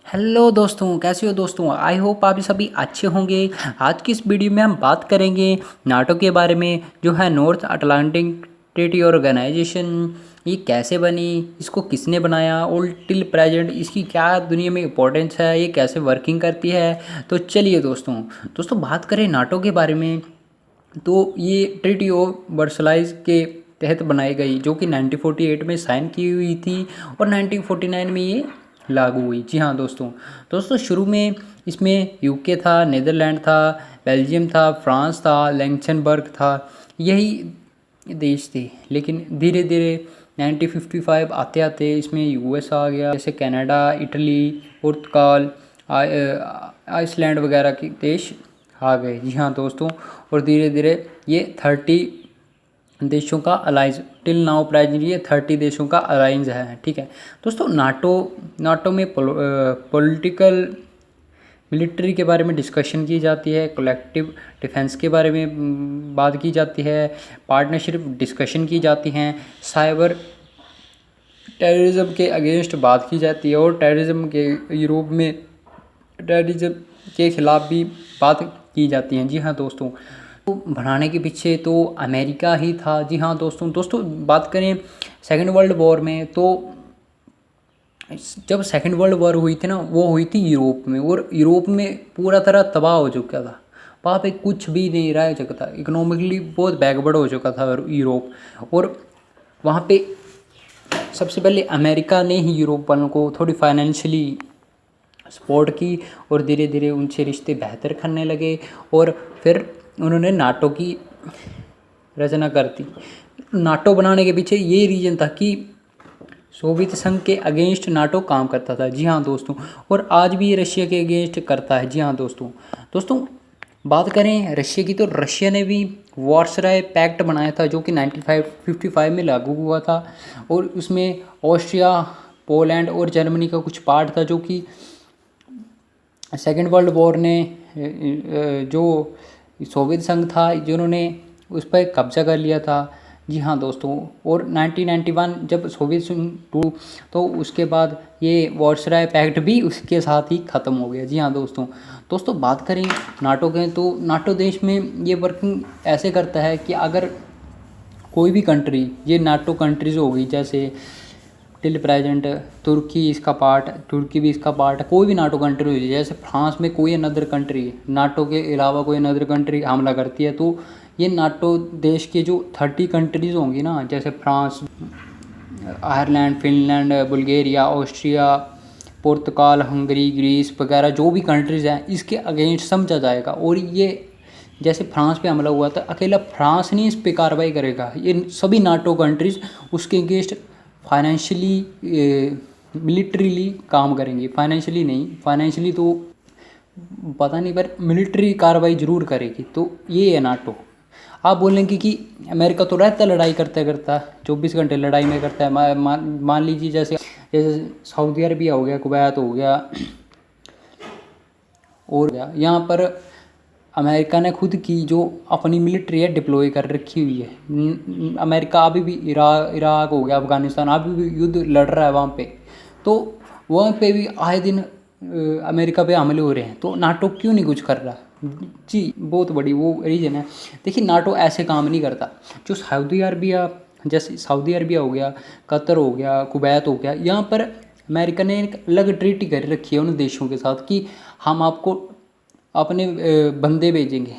Hello दोस्तों, कैसे हो दोस्तों। आई होप आप सभी अच्छे होंगे। आज की इस वीडियो में हम बात करेंगे नाटो के बारे में, जो है नॉर्थ अटलांटिक ट्रीटी ऑर्गेनाइजेशन। ये कैसे बनी, इसको किसने बनाया और टिल प्रेजेंट इसकी क्या दुनिया में इम्पोर्टेंस है, ये कैसे वर्किंग करती है। तो चलिए दोस्तों दोस्तों बात करें नाटो के बारे में। तो ये ट्रीटी ऑफ वर्सलाइज के तहत बनाई गई, जो कि 1948 में साइन की हुई थी और 1949 में ये लागू हुई। जी हाँ दोस्तों दोस्तों शुरू में इसमें यूके था, नीदरलैंड था, बेल्जियम था, फ्रांस था, लैक्सेमबर्ग था, यही देश थे। लेकिन धीरे धीरे 1955 आते आते इसमें यूएस आ गया, जैसे कनाडा, इटली, पुर्तगाल, आइसलैंड वगैरह के देश आ गए। जी हाँ दोस्तों, और धीरे धीरे ये 30 देशों का अलाइंस, टिल नाउ प्रेजेंट ये 30 देशों का अलाइंस है। ठीक है दोस्तों, नाटो में पॉलिटिकल मिलिट्री के बारे में डिस्कशन की जाती है, कलेक्टिव डिफेंस के बारे में बात की जाती है, पार्टनरशिप डिस्कशन की जाती हैं, साइबर टेररिज्म के अगेंस्ट बात की जाती है और टेररिज्म के यूरोप में टेररिज्म के खिलाफ भी बात की जाती है। जी हाँ दोस्तों, तो बनाने के पीछे तो अमेरिका ही था। जी हाँ दोस्तों दोस्तों बात करें सेकेंड वर्ल्ड वॉर में, तो जब सेकेंड वर्ल्ड वॉर हुई थी ना, वो हुई थी यूरोप में, और यूरोप में पूरा तरह तबाह हो चुका था। वहाँ पे कुछ भी नहीं रह चुका था, इकोनॉमिकली बहुत बैकवर्ड हो चुका था यूरोप। और वहाँ पे सबसे पहले अमेरिका ने ही यूरोप वालों को थोड़ी फाइनेंशियली सपोर्ट की और धीरे धीरे उनसे रिश्ते बेहतर करने लगे, और फिर उन्होंने नाटो की रचना कर दी। नाटो बनाने के पीछे ये रीज़न था कि सोवियत संघ के अगेंस्ट नाटो काम करता था। जी हाँ दोस्तों, और आज भी ये रशिया के अगेंस्ट करता है। जी हाँ दोस्तों दोस्तों बात करें रशिया की, तो रशिया ने भी वार्सराय पैक्ट बनाया था, जो कि 1955 में लागू हुआ था, और उसमें ऑस्ट्रिया, पोलैंड और जर्मनी का कुछ पार्ट था, जो कि सेकेंड वर्ल्ड वॉर ने जो सोवियत संघ था जिन्होंने उस पर कब्जा कर लिया था। जी हाँ दोस्तों, और 1991 जब सोवियत संघ टूट, तो उसके बाद ये वार्सराय पैक्ट भी उसके साथ ही ख़त्म हो गया। जी हाँ दोस्तों दोस्तों बात करें नाटो के, तो नाटो देश में ये वर्किंग ऐसे करता है कि अगर कोई भी कंट्री, ये नाटो कंट्रीज़ होगी, जैसे टिल प्रेजेंट तुर्की इसका पार्ट, तुर्की भी इसका पार्ट है, कोई भी नाटो कंट्री हो, जैसे फ्रांस में कोई अनदर कंट्री, नाटो के अलावा कोई अनदर कंट्री हमला करती है, तो ये नाटो देश के जो 30 कंट्रीज़ होंगी ना, जैसे France, Ireland, Finland, Bulgaria, Austria, पुर्तगाल, हंगरी, ग्रीस वगैरह जो भी कंट्रीज़ हैं, इसके अगेंस्ट समझा जाएगा। और ये जैसे फ्रांस पे हमला हुआ था, अकेला फ्रांस नहीं इस पे कार्रवाई करेगा, ये सभी नाटो कंट्रीज़ उसके अगेंस्ट फाइनेंशियली, मिलिट्रीली काम करेंगे। फाइनेंशियली नहीं, फाइनेंशियली तो पता नहीं, पर मिलिट्री कार्रवाई जरूर करेगी। तो ये है नाटो। आप बोलेंगे कि अमेरिका तो रहता लड़ाई करता करता 24 घंटे लड़ाई में करता है। मान लीजिए जैसे जैसे सऊदी अरबिया हो गया, कुवैत हो गया, और यहाँ पर अमेरिका ने खुद की जो अपनी मिलिट्री है डिप्लॉय कर रखी हुई है। अमेरिका अभी भी इराक हो गया, अफ़गानिस्तान अभी भी युद्ध लड़ रहा है वहाँ पे, तो वहाँ पे भी आए दिन अमेरिका पे हमले हो रहे हैं। तो नाटो क्यों नहीं कुछ कर रहा? जी बहुत बड़ी वो रीज़न है। देखिए नाटो ऐसे काम नहीं करता। जो सऊदी अरबिया, जैसे सऊदी अरबिया हो गया, कतर हो गया, कुवैत हो गया, यहाँ पर अमेरिका ने एक अलग ट्रीटी कर रखी है उन देशों के साथ कि हम आपको अपने बंदे भेजेंगे।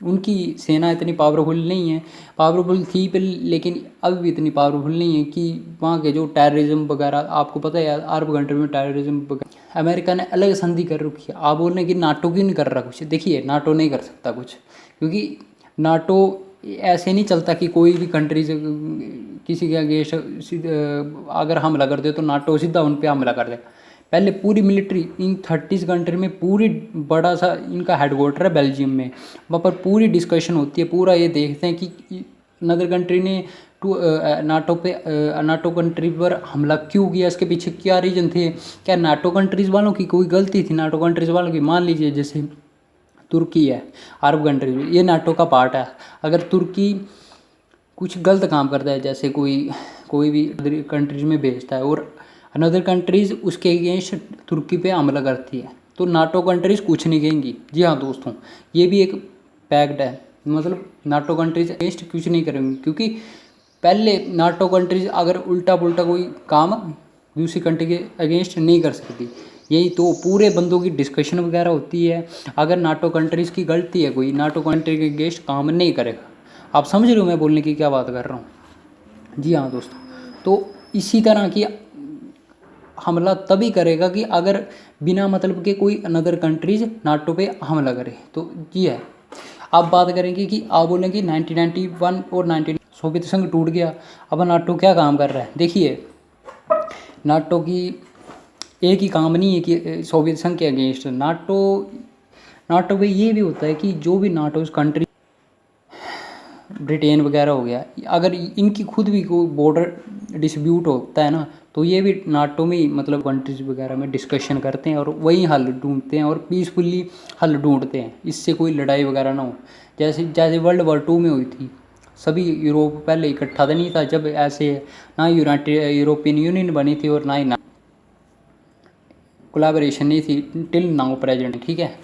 उनकी सेना इतनी पावरफुल नहीं है, पावरफुल थी पर, लेकिन अब भी इतनी पावरफुल नहीं है कि वहाँ के जो टेररिज्म वगैरह, आपको पता है अरब कंट्री में टेररिज्म वगैरह अमेरिका ने अलग संधि कर रखी है। आप बोल रहे हैं कि नाटो क्यों नहीं कर रहा कुछ? देखिए नाटो नहीं कर सकता कुछ, क्योंकि नाटो ऐसे नहीं चलता कि कोई भी कंट्री से किसी के अगेंस्ट अगर हमला कर दे तो नाटो सीधा उन पर हमला कर देगा। पहले पूरी मिलिट्री इन 30 कंट्री में, पूरी बड़ा सा इनका हेडक्वार्टर है बेल्जियम में, वहाँ पर पूरी डिस्कशन होती है, पूरा ये देखते हैं कि अनदर कंट्री ने नाटो कंट्री पर हमला क्यों किया, इसके पीछे क्या रीज़न थे, क्या नाटो कंट्रीज़ वालों की कोई गलती थी? नाटो कंट्रीज़ वालों की, मान लीजिए जैसे तुर्की है, अरब कंट्री, ये नाटो का पार्ट है। अगर तुर्की कुछ गलत काम करता है, जैसे कोई भी कंट्रीज में भेजता है, और अनदर कंट्रीज़ उसके अगेंस्ट तुर्की पे हमला करती है तो नाटो कंट्रीज़ कुछ नहीं कहेंगी। जी हाँ दोस्तों, ये भी एक फैक्ट है, मतलब नाटो कंट्रीज अगेंस्ट कुछ नहीं करेंगी, क्योंकि पहले नाटो कंट्रीज अगर उल्टा पुल्टा कोई काम दूसरी कंट्री के अगेंस्ट नहीं कर सकती। यही तो पूरे बंदों की डिस्कशन वगैरह होती है। अगर नाटो कंट्रीज़ की गलती है, कोई नाटो कंट्री के अगेंस्ट काम नहीं करेगा। आप समझ रहे हो मैं बोलने की क्या बात कर रहा हूँ। जी हाँ दोस्तों, तो इसी तरह की हमला तभी करेगा कि अगर बिना मतलब के कोई अनदर कंट्रीज नाटो पे हमला करे। तो जी है, आप बात करेंगे कि आप बोलेंगे 1991 और 19 सोवियत संघ टूट गया, अब नाटो क्या काम कर रहा है। देखिए, नाटो की एक ही काम नहीं है कि सोवियत संघ के अगेंस्ट। नाटो पे ये भी होता है कि जो भी नाटो कंट्री, ब्रिटेन वगैरह हो गया, अगर इनकी खुद भी कोई बॉर्डर डिस्प्यूट होता है ना, तो ये भी नाटो में मतलब कंट्रीज वगैरह में डिस्कशन करते हैं और वही हल ढूंढते हैं और पीसफुली हल ढूंढते हैं, इससे कोई लड़ाई वगैरह ना हो। जैसे जैसे वर्ल्ड वॉर 2 में हुई थी, सभी यूरोप पहले इकट्ठा तो नहीं था, जब ऐसे ना यूरोपियन यूनियन बनी थी और ना ही कोलैबोरेशन नहीं थी टिल नाउ प्रेजेंट। ठीक है,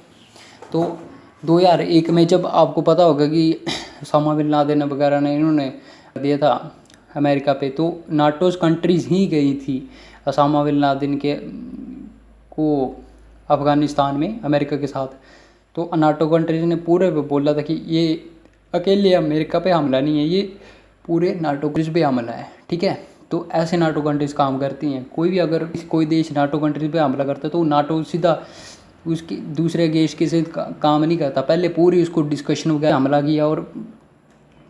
तो 2001 में जब आपको पता होगा कि ओसामा बिन लादेन वगैरह ने इन्होंने दिया था अमेरिका पे, तो नाटोज कंट्रीज़ ही गई थी ओसामा बिन लादेन के को अफ़गानिस्तान में अमेरिका के साथ। तो नाटो कंट्रीज़ ने पूरे बोला था कि ये अकेले अमेरिका पे हमला नहीं है, ये पूरे नाटो कंट्रीज़ पे हमला है। ठीक है, तो ऐसे नाटो कंट्रीज़ काम करती हैं। कोई भी अगर कोई देश नाटो कंट्रीज़ पे हमला करता है तो नाटो सीधा उसकी दूसरे देश के से काम नहीं करता, पहले पूरी उसको डिस्कशन वगैरह हमला किया और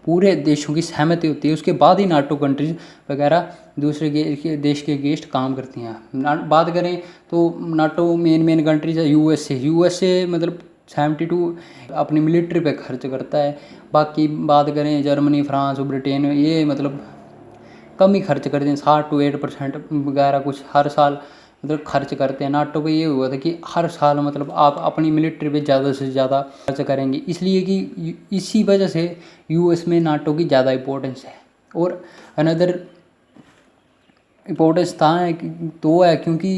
पूरे देशों की सहमति होती है, उसके बाद ही नाटो कंट्रीज वगैरह दूसरे देश के अगेंस्ट काम करती हैं। बात करें तो नाटो मेन कंट्रीज है यूएसए मतलब 72 अपनी मिलिट्री पे खर्च करता है। बाकी बात करें जर्मनी, फ्रांस, ब्रिटेन, ये मतलब कम ही खर्च करते हैं, 60 to 8% वगैरह कुछ हर साल मतलब खर्च करते हैं। नाटो पे ये हुआ था कि हर साल मतलब आप अपनी मिलिट्री पे ज़्यादा से ज़्यादा खर्च करेंगे, इसलिए कि इसी वजह से यूएस में नाटो की ज़्यादा इम्पोर्टेंस है। और अनदर इम्पोर्टेंस था तो है क्योंकि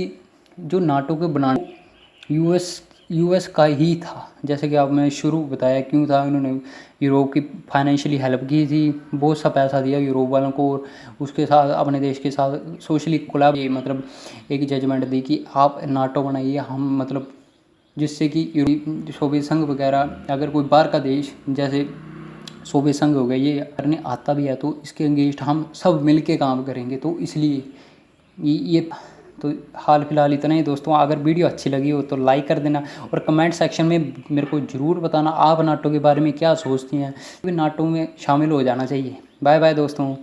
जो नाटो के बनाने यूएस का ही था। जैसे कि आप मैं शुरू बताया क्यों था, उन्होंने यूरोप की फाइनेंशियली हेल्प की थी, बहुत सा पैसा दिया यूरोप वालों को और उसके साथ अपने देश के साथ सोशली कोलैब मतलब एक जजमेंट दी कि आप नाटो बनाइए, हम मतलब जिससे कि सोवियत संघ वगैरह अगर कोई बाहर का देश जैसे सोवियत संघ हो गया ये करने आता भी है तो इसके अगेंस्ट हम सब मिल के काम करेंगे। तो इसलिए ये तो हाल फिलहाल इतना ही दोस्तों। अगर वीडियो अच्छी लगी हो तो लाइक कर देना और कमेंट सेक्शन में मेरे को ज़रूर बताना आप नाटो के बारे में क्या सोचती हैं, नाटो में शामिल हो जाना चाहिए। बाय बाय दोस्तों।